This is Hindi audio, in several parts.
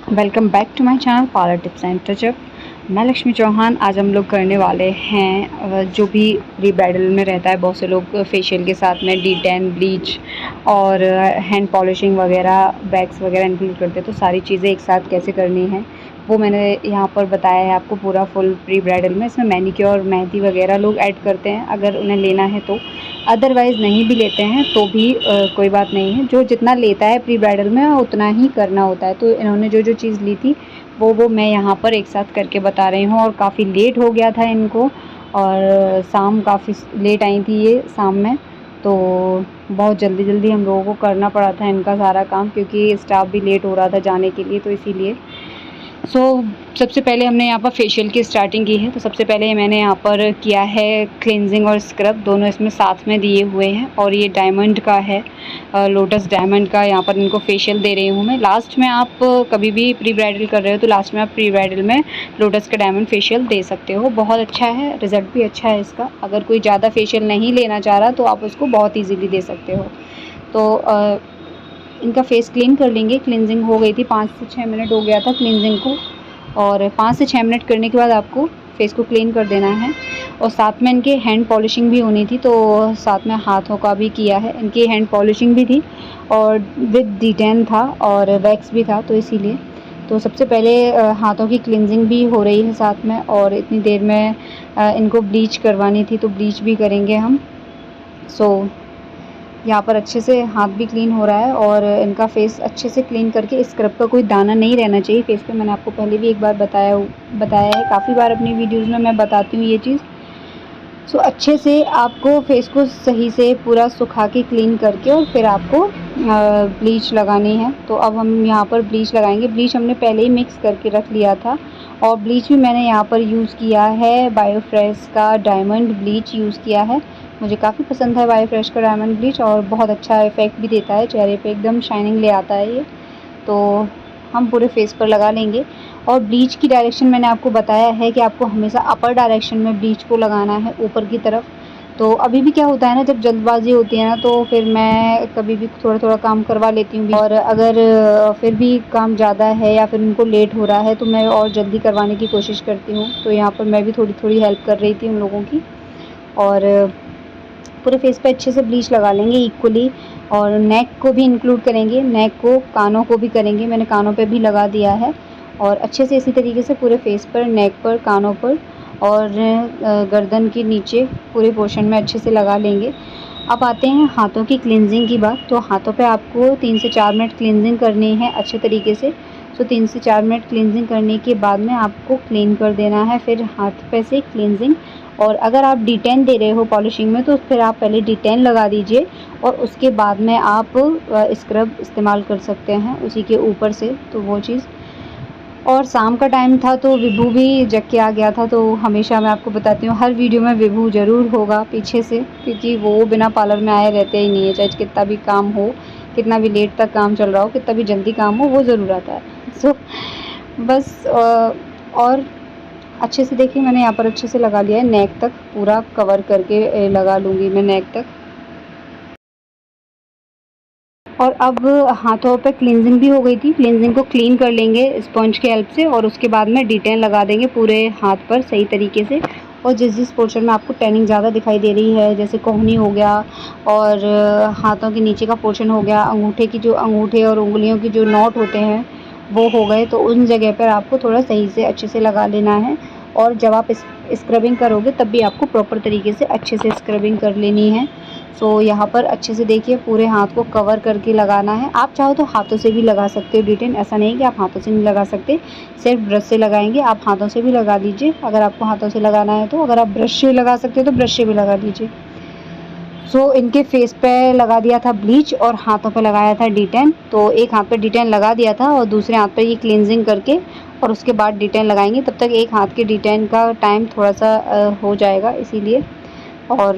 Welcome back to my channel parlour tips and touch up. मैं लक्ष्मी चौहान। आज हम लोग करने वाले हैं जो भी प्री ब्राइडल में रहता है, बहुत से लोग फेशियल के साथ में D10 ब्लीच और हैंड पॉलिशिंग वगैरह वैक्स वगैरह इंक्लूड करते हैं। तो सारी चीज़ें एक साथ कैसे करनी है वो मैंने यहाँ पर बताया है आपको पूरा फुल प्री ब्राइडल में। इसमें मैनिक्योर मेहंदी वगैरह लोग ऐड करते हैं अगर उन्हें लेना है तो, अदरवाइज़ नहीं भी लेते हैं तो भी कोई बात नहीं है। जो जितना लेता है प्री ब्राइडल में उतना ही करना होता है। तो इन्होंने जो जो चीज़ ली थी वो मैं यहाँ पर एक साथ करके बता रही हूँ। और काफ़ी लेट हो गया था इनको, और शाम काफ़ी लेट आई थी ये शाम में, तो बहुत जल्दी जल्दी हम लोगों को करना पड़ा था इनका सारा काम, क्योंकि स्टाफ भी लेट हो रहा था जाने के लिए, तो इसीलिए। सबसे पहले हमने यहाँ पर फेशियल की स्टार्टिंग की है। तो सबसे पहले मैंने यहाँ पर किया है क्लिनजिंग और स्क्रब, दोनों इसमें साथ में दिए हुए हैं। और ये डायमंड का है, लोटस डायमंड का यहाँ पर इनको फेशियल दे रही हूँ मैं। लास्ट में आप कभी भी प्री ब्राइडल कर रहे हो तो लास्ट में आप प्री ब्राइडल में लोटस का डायमंड फेशियल दे सकते हो। बहुत अच्छा है, रिज़ल्ट भी अच्छा है इसका। अगर कोई ज़्यादा फेशियल नहीं लेना चाह रहा तो आप उसको बहुत ईजीली दे सकते हो। तो इनका फेस क्लीन कर लेंगे। क्लिनजिंग हो गई थी, 5 से 6 मिनट हो गया था क्लिनजिंग को, और 5 से 6 मिनट करने के बाद आपको फेस को क्लीन कर देना है। और साथ में इनके हैंड पॉलिशिंग भी होनी थी, तो साथ में हाथों का भी किया है। इनकी हैंड पॉलिशिंग भी थी और विद D10 था और वैक्स भी था, तो इसीलिए। तो सबसे पहले हाथों की क्लिनजिंग भी हो रही है साथ में, और इतनी देर में इनको ब्लीच करवानी थी तो ब्लीच भी करेंगे हम। यहाँ पर अच्छे से हाथ भी क्लीन हो रहा है और इनका फेस अच्छे से क्लीन करके, स्क्रब का कोई दाना नहीं रहना चाहिए फेस पे। मैंने आपको पहले भी एक बार बताया है, काफ़ी बार अपनी वीडियोज़ में मैं बताती हूँ ये चीज़। अच्छे से आपको फेस को सही से पूरा सुखा के क्लीन करके और फिर आपको ब्लीच लगानी है। तो अब हम यहाँ पर ब्लीच लगाएंगे। ब्लीच हमने पहले ही मिक्स करके रख लिया था, और ब्लीच भी मैंने यहाँ पर यूज़ किया है बायोफ्रेश का डायमंड ब्लीच यूज़ किया है। मुझे काफ़ी पसंद है बायोफ्रेश का डायमंड ब्लीच, और बहुत अच्छा इफ़ेक्ट भी देता है, चेहरे पे एकदम शाइनिंग ले आता है ये। तो हम पूरे फेस पर लगा लेंगे। और ब्लीच की डायरेक्शन मैंने आपको बताया है कि आपको हमेशा अपर डायरेक्शन में ब्लीच को लगाना है, ऊपर की तरफ। तो अभी भी क्या होता है ना, जब जल्दबाजी होती है ना, तो फिर मैं कभी भी थोड़ा थोड़ा काम करवा लेती हूँ। और अगर फिर भी काम ज़्यादा है या फिर उनको लेट हो रहा है तो मैं और जल्दी करवाने की कोशिश करती हूँ। तो यहाँ पर मैं भी थोड़ी थोड़ी हेल्प कर रही थी उन लोगों की। और पूरे फेस पे अच्छे से ब्लीच लगा लेंगे इक्वली, और नेक को भी इंक्लूड करेंगे, नेक को, कानों को भी करेंगे। मैंने कानों पे भी लगा दिया है, और अच्छे से इसी तरीके से पूरे फेस पर, नेक पर, कानों पर और गर्दन के नीचे पूरे पोर्शन में अच्छे से लगा लेंगे। अब आते हैं हाथों की क्लिनजिंग की बात। तो हाथों पे आपको 3 से 4 मिनट क्लिनजिंग करनी है अच्छे तरीके से। 3 से 4 मिनट क्लिनजिंग करने के बाद में आपको क्लीन कर देना है फिर हाथ पे से क्लिनजिंग। और अगर आप D10 दे रहे हो पॉलिशिंग में तो फिर आप पहले D10 लगा दीजिए, और उसके बाद में आप स्क्रब इस्तेमाल कर सकते हैं उसी के ऊपर से। तो वो चीज़। और शाम का टाइम था तो विभू भी जग के आ गया था। तो हमेशा मैं आपको बताती हूँ, हर वीडियो में विभू ज़रूर होगा पीछे से, क्योंकि वो बिना पार्लर में आए रहते ही नहीं है। चाहे कितना भी काम हो, कितना भी लेट तक काम चल रहा हो, कितना भी जल्दी काम हो, वो ज़रूर आता है। बस और अच्छे से देखिए, मैंने यहाँ पर अच्छे से लगा लिया है, नेक तक पूरा कवर करके लगा लूँगी मैं नेक तक। और अब हाथों पे क्लींजिंग भी हो गई थी। क्लींजिंग को क्लीन कर लेंगे स्पंज के हेल्प से, और उसके बाद में D10 लगा देंगे पूरे हाथ पर सही तरीके से। और जिस जिस पोर्शन में आपको टैनिंग ज़्यादा दिखाई दे रही है, जैसे कोहनी हो गया और हाथों के नीचे का पोर्शन हो गया, अंगूठे की जो अंगूठे और उंगलियों की जो नॉट होते हैं वो हो गए, तो उन जगह पर आपको थोड़ा सही से अच्छे से लगा लेना है। और जब आप स्क्रबिंग करोगे तब भी आपको प्रॉपर तरीके से अच्छे से स्क्रबिंग कर लेनी है। यहाँ पर अच्छे से देखिए पूरे हाथ को कवर करके लगाना है। आप चाहो तो हाथों से भी लगा सकते हो D10, ऐसा नहीं कि आप हाथों से नहीं लगा सकते, सिर्फ ब्रश से लगाएंगे। आप हाथों से भी लगा लीजिए अगर आपको हाथों से लगाना है तो। अगर आप ब्रश से लगा सकते हो तो ब्रश से भी लगा लीजिए। इनके फेस पे लगा दिया था ब्लीच और हाथों पे लगाया था D10। तो एक हाथ पे D10 लगा दिया था और दूसरे हाथ पे ये क्लींजिंग करके और उसके बाद D10 लगाएंगे। तब तक एक हाथ के D10 का टाइम थोड़ा सा हो जाएगा, इसीलिए। और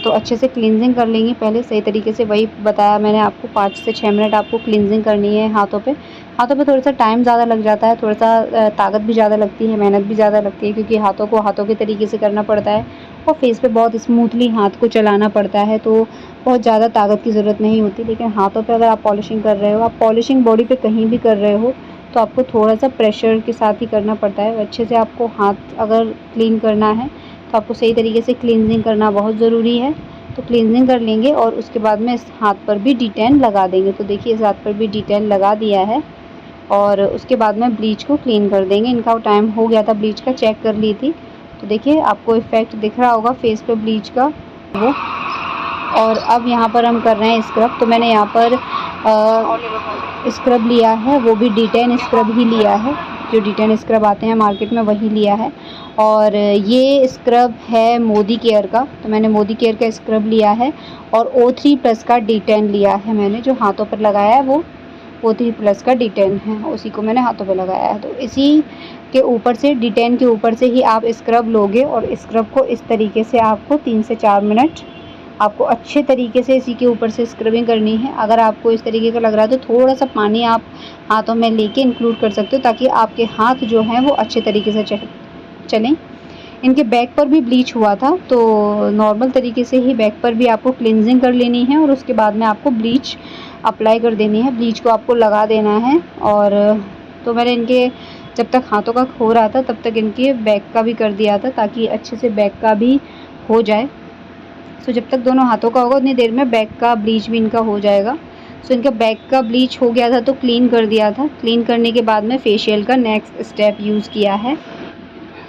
तो अच्छे से क्लींजिंग कर लेंगे पहले सही तरीके से। वही बताया मैंने आपको, 5 से 6 मिनट आपको क्लींजिंग करनी है हाथों पे। हाथों पे थोड़ा सा टाइम ज़्यादा लग जाता है, थोड़ा सा ताकत भी ज़्यादा लगती है, मेहनत भी ज़्यादा लगती है, क्योंकि हाथों को हाथों के तरीके से करना पड़ता है और फेस पे बहुत स्मूथली हाथ को चलाना पड़ता है। तो बहुत ज़्यादा ताकत की ज़रूरत नहीं होती। लेकिन हाथों पे अगर आप पॉलिशिंग कर रहे हो, आप पॉलिशिंग बॉडी पे कहीं भी कर रहे हो, तो तो आपको थोड़ा सा प्रेशर के साथ ही करना पड़ता है। अच्छे से आपको हाथ अगर क्लीन करना है तो आपको सही तरीके से क्लींजिंग करना बहुत ज़रूरी है। तो क्लींजिंग कर लेंगे और उसके बाद में इस हाथ पर भी D10 लगा देंगे। तो देखिए इस हाथ पर भी D10 लगा दिया है और उसके बाद में ब्लीच को क्लीन कर देंगे। इनका टाइम हो गया था ब्लीच का, चेक कर ली थी। तो देखिए आपको इफ़ेक्ट दिख रहा होगा फेस पे ब्लीच का वो। और अब यहाँ पर हम कर रहे हैं स्क्रब। तो मैंने यहाँ पर स्क्रब लिया है, वो भी D10 स्क्रब ही लिया है। जो D10 स्क्रब आते हैं मार्केट में वही लिया है। और ये स्क्रब है मोदी केयर का, तो मैंने मोदी केयर का स्क्रब लिया है। और O3+ का D10 लिया है मैंने, जो हाथों पर लगाया है वो O3+ का D10 है, उसी को मैंने हाथों पे लगाया है। तो इसी के ऊपर से D10 के ऊपर से ही आप स्क्रब लोगे और स्क्रब को इस तरीके से आपको 3 से 4 मिनट आपको अच्छे तरीके से इसी के ऊपर से स्क्रबिंग करनी है। अगर आपको इस तरीके का लग रहा है तो थोड़ा सा पानी आप हाथों में लेके इंक्लूड कर सकते हो, ताकि आपके हाथ जो हैं वो अच्छे तरीके से चलें। इनके बैक पर भी ब्लीच हुआ था, तो नॉर्मल तरीके से ही बैक पर भी आपको क्लिनजिंग कर लेनी है और उसके बाद में आपको ब्लीच अप्लाई कर देनी है। ब्लीच को आपको लगा देना है। और तो मैंने इनके जब तक हाथों का हो रहा था तब तक इनके बैक का भी कर दिया था, ताकि अच्छे से बैक का भी हो जाए। सो जब तक दोनों हाथों का होगा उतनी देर में बैक का ब्लीच भी इनका हो जाएगा। सो इनका बैक का ब्लीच हो गया था तो क्लीन कर दिया था। क्लीन करने के बाद में फेशियल का नेक्स्ट स्टेप यूज़ किया है।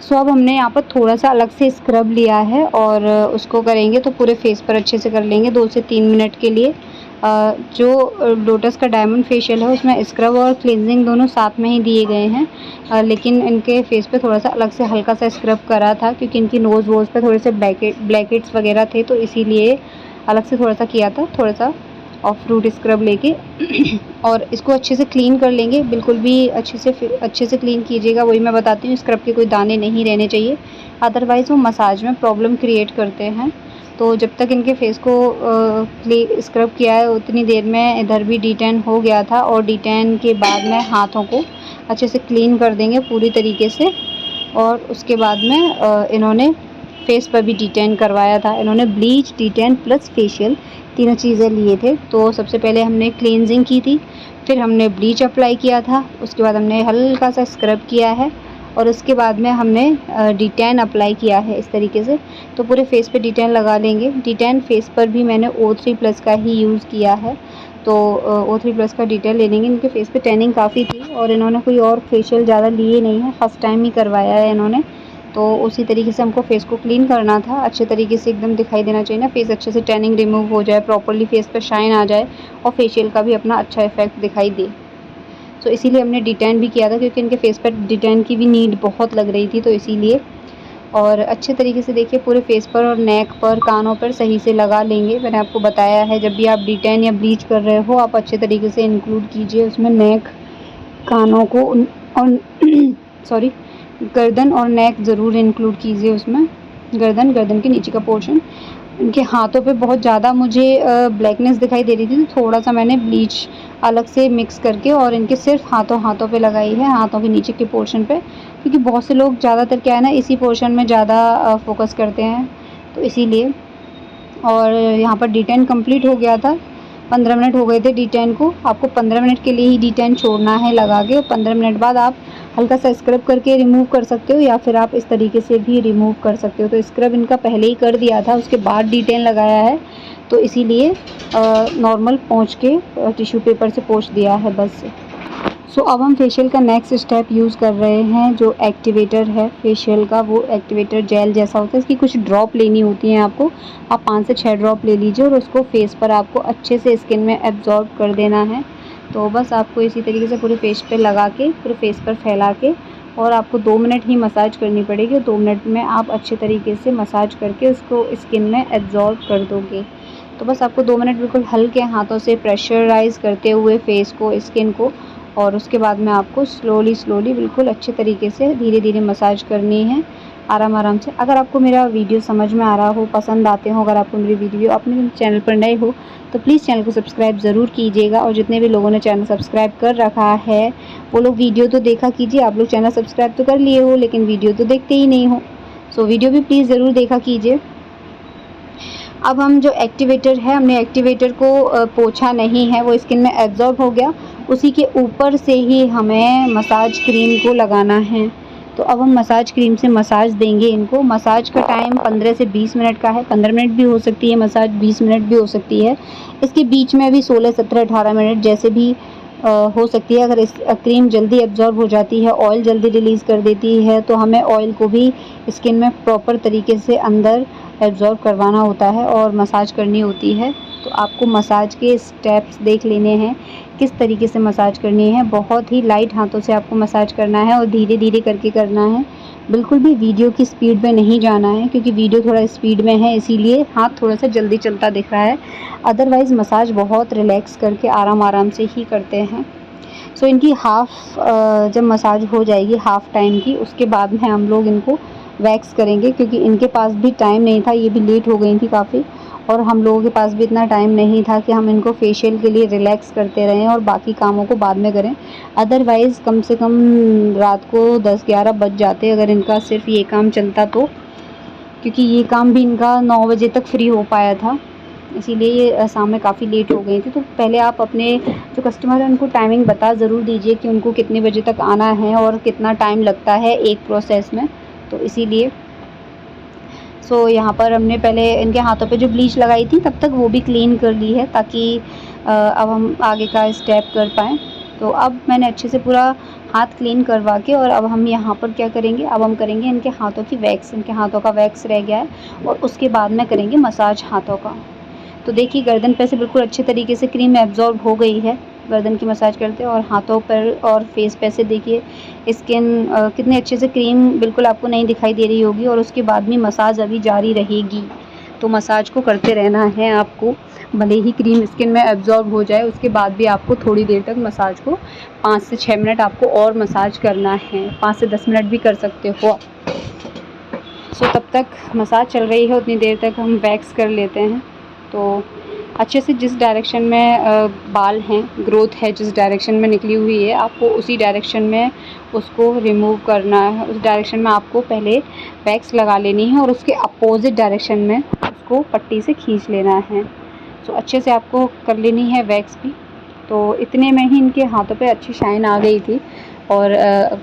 सो अब हमने यहाँ पर थोड़ा सा अलग से स्क्रब लिया है और उसको करेंगे तो पूरे फेस पर अच्छे से कर लेंगे 2 से 3 मिनट के लिए। जो लोटस का डायमंड फेशियल है उसमें स्क्रब और क्लींजिंग दोनों साथ में ही दिए गए हैं, लेकिन इनके फेस पे थोड़ा सा अलग से हल्का सा स्क्रब करा था, क्योंकि इनकी नोज़ वोज़ पे थोड़े से ब्लैकेट्स वगैरह थे, तो इसीलिए अलग से थोड़ा सा किया था, थोड़ा सा और फ्रूट स्क्रब लेके और इसको अच्छे से क्लीन कर लेंगे। बिल्कुल भी अच्छे से क्लीन कीजिएगा, वही मैं बताती हूँ। स्क्रब के कोई दाने नहीं रहने चाहिए, अदरवाइज़ वो मसाज में प्रॉब्लम क्रिएट करते हैं। तो जब तक इनके फेस को स्क्रब किया है उतनी देर में इधर भी D10 हो गया था। और D10 के बाद में हाथों को अच्छे से क्लीन कर देंगे पूरी तरीके से। और उसके बाद में इन्होंने फेस पर भी D10 करवाया था। इन्होंने ब्लीच, D10 प्लस फेशियल तीनों चीज़ें लिए थे। तो सबसे पहले हमने क्लींजिंग की थी, फिर हमने ब्लीच अप्लाई किया था, उसके बाद हमने हल्का सा स्क्रब किया है और उसके बाद में हमने D10 अप्लाई किया है इस तरीके से। तो पूरे फेस पे D10 लगा लेंगे। D10 फेस पर भी मैंने O3+ का ही यूज़ किया है। तो O3+ का D10 ले लेंगे। इनके फेस पे टैनिंग काफ़ी थी और इन्होंने कोई और फेशियल ज़्यादा लिए नहीं है, फर्स्ट टाइम ही करवाया है इन्होंने। तो उसी तरीके से हमको फेस को क्लीन करना था, अच्छे तरीके से एकदम दिखाई देना चाहिए ना फेस, अच्छे से टैनिंग रिमूव हो जाए, प्रॉपर्ली फेस पर शाइन आ जाए और फेशियल का भी अपना अच्छा इफेक्ट दिखाई दे। तो इसीलिए हमने D10 भी किया था, क्योंकि इनके फेस पर D10 की भी नीड बहुत लग रही थी, तो इसीलिए। और अच्छे तरीके से देखिए पूरे फेस पर और नेक पर, कानों पर सही से लगा लेंगे। मैंने आपको बताया है जब भी आप D10 या ब्लीच कर रहे हो आप अच्छे तरीके से इंक्लूड कीजिए उसमें नेक, कानों को और सॉरी गर्दन और नेक ज़रूर इंक्लूड कीजिए उसमें। गर्दन के नीचे का पोर्शन। इनके हाथों पे बहुत ज़्यादा मुझे ब्लैकनेस दिखाई दे रही थी, तो थोड़ा सा मैंने ब्लीच अलग से मिक्स करके और इनके सिर्फ हाथों पे लगाई है, हाथों के नीचे के पोर्शन पे, क्योंकि बहुत से लोग ज़्यादातर क्या है ना इसी पोर्शन में ज़्यादा फोकस करते हैं, तो इसीलिए। और यहाँ पर D10 कंप्लीट हो गया था। 15 मिनट हो गए थे D10 को। आपको 15 मिनट के लिए ही D10 छोड़ना है लगा के, और 15 मिनट बाद आप हल्का सा स्क्रब करके रिमूव कर सकते हो, या फिर आप इस तरीके से भी रिमूव कर सकते हो। तो स्क्रब इनका पहले ही कर दिया था, उसके बाद D10 लगाया है, तो इसीलिए नॉर्मल पोंछ के टिश्यू पेपर से पोंछ दिया है बस। सो अब हम फेशियल का नेक्स्ट स्टेप यूज़ कर रहे हैं, जो एक्टिवेटर है फेशियल का, वो एक्टिवेटर जेल जैसा होता है। इसकी कुछ ड्रॉप लेनी होती हैं आपको, आप 5 से 6 ड्रॉप ले लीजिए और उसको फेस पर आपको अच्छे से स्किन में एब्जॉर्ब कर देना है। तो बस आपको इसी तरीके से पूरे फेस पे लगा के, पूरे फेस पर फैला के, और आपको 2 मिनट ही मसाज करनी पड़ेगी। 2 मिनट में आप अच्छे तरीके से मसाज करके उसको स्किन में एब्जॉर्ब कर दोगे। तो बस आपको 2 मिनट बिल्कुल हल्के हाथों से प्रेशराइज़ करते हुए फेस को, स्किन को, और उसके बाद में आपको स्लोली बिल्कुल अच्छे तरीके से धीरे धीरे मसाज करनी है, आराम से। अगर आपको मेरा वीडियो समझ में आ रहा हो, पसंद आते हो, अगर आपको मेरी वीडियो, आप मेरे चैनल पर नए हो तो प्लीज़ चैनल को सब्सक्राइब ज़रूर कीजिएगा। और जितने भी लोगों ने चैनल सब्सक्राइब कर रखा है वो लोग वीडियो तो देखा कीजिए। आप लोग चैनल सब्सक्राइब तो कर लिए हो लेकिन वीडियो तो देखते ही नहीं हो, सो वीडियो भी प्लीज़ ज़रूर देखा कीजिए। अब हम जो एक्टिवेटर है, हमने एक्टिवेटर को पोंछा नहीं है, वो स्किन में एब्जॉर्ब हो गया उसी के ऊपर से ही हमें मसाज क्रीम को लगाना है। तो अब हम मसाज क्रीम से मसाज देंगे इनको। मसाज का टाइम 15 से 20 मिनट का है। 15 मिनट भी हो सकती है मसाज, 20 मिनट भी हो सकती है। इसके बीच में भी 16, 17, 18 मिनट जैसे भी हो सकती है। अगर इस क्रीम जल्दी एब्जॉर्ब हो जाती है, ऑयल जल्दी रिलीज़ कर देती है, तो हमें ऑयल को भी स्किन में प्रॉपर तरीके से अंदर एब्जॉर्ब करवाना होता है और मसाज करनी होती है। तो आपको मसाज के स्टेप्स देख लेने हैं, किस तरीके से मसाज करनी है। बहुत ही लाइट हाथों से आपको मसाज करना है और धीरे धीरे करके करना है। बिल्कुल भी वीडियो की स्पीड में नहीं जाना है, क्योंकि वीडियो थोड़ा स्पीड में है, इसीलिए हाथ थोड़ा सा जल्दी चलता दिख रहा है। अदरवाइज़ मसाज बहुत रिलैक्स करके आराम आराम से ही करते हैं। सो इनकी जब मसाज हो जाएगी हाफ़ टाइम की, उसके बाद में हम लोग इनको वैक्स करेंगे, क्योंकि इनके पास भी टाइम नहीं था, ये भी लेट हो गई थी काफ़ी, और हम लोगों के पास भी इतना टाइम नहीं था कि हम इनको फेशियल के लिए रिलैक्स करते रहें और बाकी कामों को बाद में करें। अदरवाइज़ कम से कम रात को 10-11 बज जाते अगर इनका सिर्फ ये काम चलता तो, क्योंकि ये काम भी इनका 9 बजे तक फ्री हो पाया था, इसीलिए ये शाम में काफ़ी लेट हो गई थी। तो पहले आप अपने जो कस्टमर हैं उनको टाइमिंग बता ज़रूर दीजिए कि उनको कितने बजे तक आना है और कितना टाइम लगता है एक प्रोसेस में, तो इसीलिए। यहाँ पर हमने पहले इनके हाथों पे जो ब्लीच लगाई थी तब तक वो भी क्लीन कर ली है, ताकि अब हम आगे का स्टेप कर पाएँ। तो अब मैंने अच्छे से पूरा हाथ क्लीन करवा के, और अब हम यहाँ पर क्या करेंगे, अब हम करेंगे इनके हाथों की वैक्स। इनके हाथों का वैक्स रह गया है और उसके बाद में करेंगे मसाज हाथों का। तो देखिए गर्दन पे से बिल्कुल अच्छे तरीके से क्रीम एब्जॉर्ब हो गई है गर्दन की मसाज करते, और हाथों पर और फेस पे से देखिए स्किन कितने अच्छे से क्रीम बिल्कुल आपको नहीं दिखाई दे रही होगी, और उसके बाद भी मसाज अभी जारी रहेगी। तो मसाज को करते रहना है आपको, भले ही क्रीम स्किन में एब्जॉर्ब हो जाए, उसके बाद भी आपको थोड़ी देर तक मसाज को 5 से 6 मिनट आपको और मसाज करना है। 5 से 10 मिनट भी कर सकते हो आप। तब तक मसाज चल रही है उतनी देर तक हम वैक्स कर लेते हैं। तो अच्छे से जिस डायरेक्शन में बाल हैं, ग्रोथ है जिस डायरेक्शन में निकली हुई है, आपको उसी डायरेक्शन में उसको रिमूव करना है। उस डायरेक्शन में आपको पहले वैक्स लगा लेनी है और उसके अपोज़िट डायरेक्शन में उसको पट्टी से खींच लेना है। अच्छे से आपको कर लेनी है वैक्स भी। तो इतने में ही इनके हाथों पे अच्छी शाइन आ गई थी, और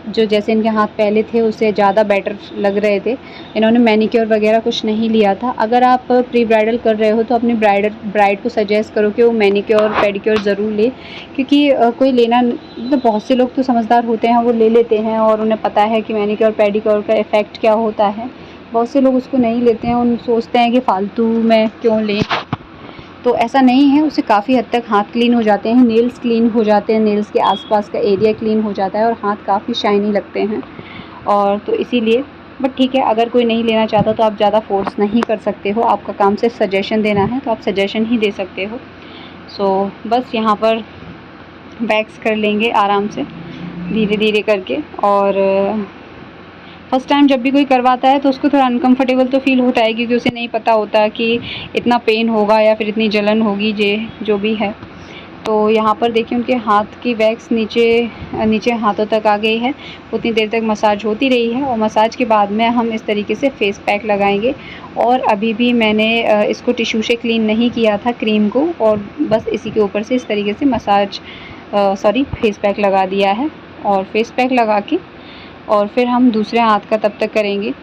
जो जैसे इनके हाथ पहले थे उससे ज़्यादा बेटर लग रहे थे। इन्होंने मैनिक्योर वगैरह कुछ नहीं लिया था। अगर आप प्री ब्राइडल कर रहे हो तो अपनी ब्राइड को सजेस्ट करो कि वो मैनिक्योर पेडिक्योर ज़रूर ले, क्योंकि कोई लेना, मतलब बहुत से लोग तो समझदार होते हैं, वो ले लेते हैं और उन्हें पता है कि मैनिक्योर पेडिक्योर का इफ़ेक्ट क्या होता है। बहुत से लोग उसको नहीं लेते हैं, उन सोचते हैं कि फ़ालतू में क्यों लें। तो ऐसा नहीं है, उससे काफ़ी हद तक हाथ क्लीन हो जाते हैं, नेल्स क्लीन हो जाते हैं, नेल्स के आसपास का एरिया क्लीन हो जाता है और हाथ काफ़ी शाइनी लगते हैं। और तो इसीलिए, बट ठीक है, अगर कोई नहीं लेना चाहता तो आप ज़्यादा फोर्स नहीं कर सकते हो। आपका काम सिर्फ सजेशन देना है, तो आप सजेशन ही दे सकते हो। बस यहाँ पर वैक्स कर लेंगे आराम से, धीरे धीरे करके। और फर्स्ट टाइम जब भी कोई करवाता है तो उसको थोड़ा अनकंफर्टेबल तो फील होता है, क्योंकि उसे नहीं पता होता कि इतना पेन होगा या फिर इतनी जलन होगी, जो भी है। तो यहाँ पर देखिए उनके हाथ की वैक्स नीचे हाथों तक आ गई है। उतनी देर तक मसाज होती रही है, और मसाज के बाद में हम इस तरीके से फेस पैक लगाएंगे। और अभी भी मैंने इसको टिश्यू से क्लीन नहीं किया था क्रीम को, और बस इसी के ऊपर से इस तरीके से फेस पैक लगा दिया है। और फेस पैक लगा के और फिर हम दूसरे हाथ का तब तक करेंगे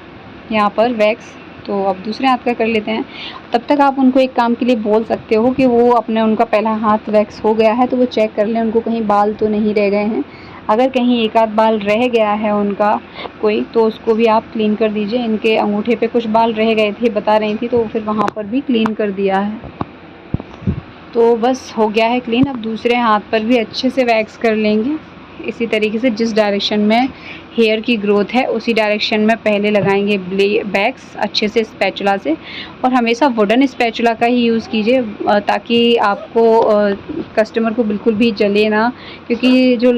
यहाँ पर वैक्स। तो अब दूसरे हाथ का कर लेते हैं। तब तक आप उनको एक काम के लिए बोल सकते हो कि वो उनका पहला हाथ वैक्स हो गया है तो वो चेक कर लें उनको कहीं बाल तो नहीं रह गए हैं। अगर कहीं एक आध बाल रह गया है उनका कोई, तो उसको भी आप क्लीन कर दीजिए। इनके अंगूठे पे कुछ बाल रह गए थे बता रही थी, तो फिर वहाँ पर भी क्लीन कर दिया है। तो बस हो गया है क्लीन। अब दूसरे हाथ पर भी अच्छे से वैक्स कर लेंगे इसी तरीके से। जिस डायरेक्शन में हेयर की ग्रोथ है उसी डायरेक्शन में पहले लगाएंगे वैक्स अच्छे से स्पैचुला से। और हमेशा वुडन स्पैचुला का ही यूज़ कीजिए, ताकि आपको कस्टमर को बिल्कुल भी जले ना, क्योंकि जो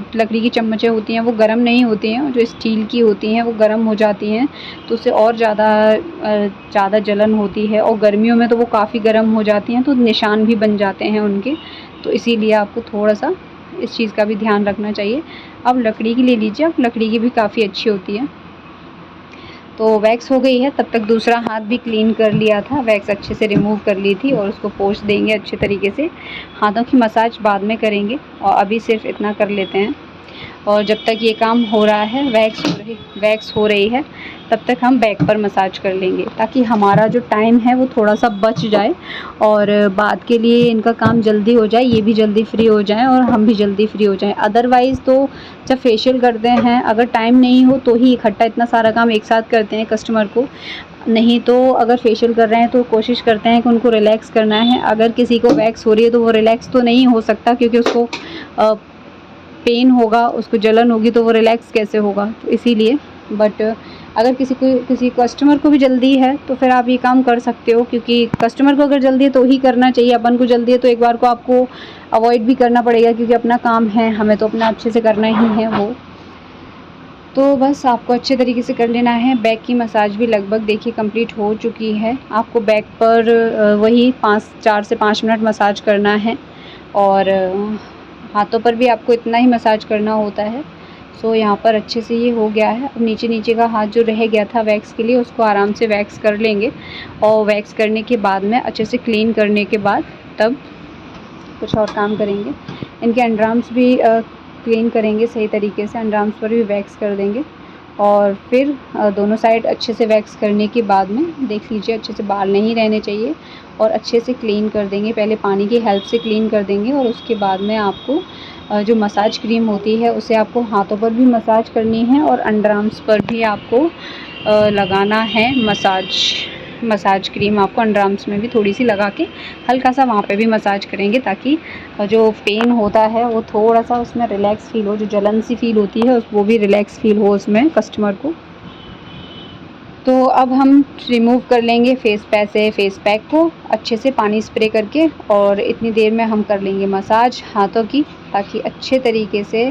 लकड़ी की चम्मचें होती हैं वो गर्म नहीं होती हैं, जो स्टील की होती हैं वो गर्म हो जाती हैं, तो उससे और ज़्यादा जलन होती है। और गर्मियों में तो वो काफ़ी गर्म हो जाती हैं, तो निशान भी बन जाते हैं उनके। तो इसीलिए आपको थोड़ा सा इस चीज़ का भी ध्यान रखना चाहिए। अब लकड़ी की ले लीजिए, अब लकड़ी की भी काफ़ी अच्छी होती है। तो वैक्स हो गई है, तब तक दूसरा हाथ भी क्लीन कर लिया था, वैक्स अच्छे से रिमूव कर ली थी और उसको पोंछ देंगे अच्छे तरीके से। हाथों की मसाज बाद में करेंगे और अभी सिर्फ इतना कर लेते हैं। और जब तक ये काम हो रहा है, वैक्स हो रही है, तब तक हम बैक पर मसाज कर लेंगे, ताकि हमारा जो टाइम है वो थोड़ा सा बच जाए और बाद के लिए इनका काम जल्दी हो जाए, ये भी जल्दी फ्री हो जाएं और हम भी जल्दी फ्री हो जाएं। अदरवाइज़ तो जब फेशियल करते हैं, अगर टाइम नहीं हो तो ही इकट्ठा इतना सारा काम एक साथ करते हैं कस्टमर को, नहीं तो अगर फेशियल कर रहे हैं तो कोशिश करते हैं कि उनको रिलैक्स करना है। अगर किसी को वैक्स हो रही है तो वो रिलैक्स तो नहीं हो सकता, क्योंकि उसको पेन होगा, उसको जलन होगी, तो वो रिलैक्स कैसे होगा। तो इसीलिए बट अगर किसी कस्टमर को भी जल्दी है तो फिर आप ये काम कर सकते हो, क्योंकि कस्टमर को अगर जल्दी है तो ही करना चाहिए। अपन को जल्दी है तो एक बार को आपको अवॉइड भी करना पड़ेगा, क्योंकि अपना काम है, हमें तो अपना अच्छे से करना ही है वो। तो बस आपको अच्छे तरीके से कर लेना है। बैक की मसाज भी लगभग देखिए कंप्लीट हो चुकी है। आपको बैक पर वही 4 से 5 मिनट मसाज करना है और हाथों पर भी आपको इतना ही मसाज करना होता है। सो यहाँ पर अच्छे से ये हो गया है। अब नीचे का हाथ जो रह गया था वैक्स के लिए, उसको आराम से वैक्स कर लेंगे और वैक्स करने के बाद में अच्छे से क्लीन करने के बाद तब कुछ और काम करेंगे। इनके अंडरआर्म्स भी क्लीन करेंगे सही तरीके से, अंडरआर्म्स पर भी वैक्स कर देंगे और फिर दोनों साइड अच्छे से वैक्स करने के बाद में देख लीजिए अच्छे से बाल नहीं रहने चाहिए और अच्छे से क्लीन कर देंगे। पहले पानी की हेल्प से क्लीन कर देंगे और उसके बाद में आपको जो मसाज क्रीम होती है उसे आपको हाथों पर भी मसाज करनी है और अंडरआर्म्स पर भी आपको लगाना है मसाज क्रीम। आपको अंडरआर्म्स में भी थोड़ी सी लगा के हल्का सा वहाँ पे भी मसाज करेंगे, ताकि जो पेन होता है वो थोड़ा सा उसमें रिलैक्स फील हो, जो जलन सी फील होती है वो भी रिलैक्स फील हो उसमें कस्टमर को। तो अब हम रिमूव कर लेंगे फेस पैक को अच्छे से पानी स्प्रे करके, और इतनी देर में हम कर लेंगे मसाज हाथों की, ताकि अच्छे तरीके से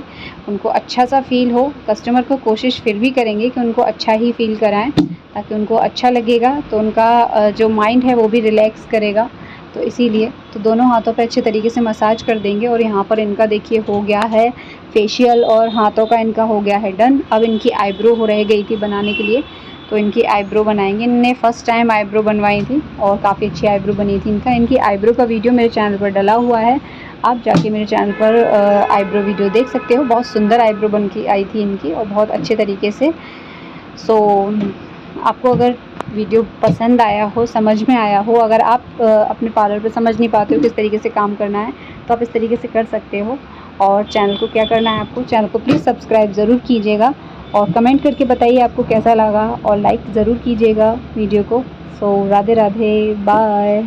उनको अच्छा सा फ़ील हो। कस्टमर को कोशिश फिर भी करेंगे कि उनको अच्छा ही फ़ील कराएं, ताकि उनको अच्छा लगेगा तो उनका जो माइंड है वो भी रिलैक्स करेगा। तो इसीलिए तो दोनों हाथों पे अच्छे तरीके से मसाज कर देंगे। और यहाँ पर इनका देखिए हो गया है फेशियल और हाथों का इनका हो गया है डन। अब इनकी आईब्रो हो रह गई थी बनाने के लिए, तो इनकी आईब्रो बनाएंगे। इनने फ़र्स्ट टाइम आईब्रो बनवाई थी और काफ़ी अच्छी आईब्रो बनी थी इनकी आईब्रो का वीडियो मेरे चैनल पर डला हुआ है, आप जाके मेरे चैनल पर आईब्रो वीडियो देख सकते हो। बहुत सुंदर आईब्रो बन के आई थी इनकी और बहुत अच्छे तरीके से। सो आपको अगर वीडियो पसंद आया हो, समझ में आया हो, अगर आप अपने पार्लर पे समझ नहीं पाते हो किस तरीके से काम करना है, तो आप इस तरीके से कर सकते हो। और चैनल को क्या करना है, आपको चैनल को प्लीज़ सब्सक्राइब ज़रूर कीजिएगा और कमेंट करके बताइए आपको कैसा लगा, और लाइक ज़रूर कीजिएगा वीडियो को। सो राधे राधे, बाय।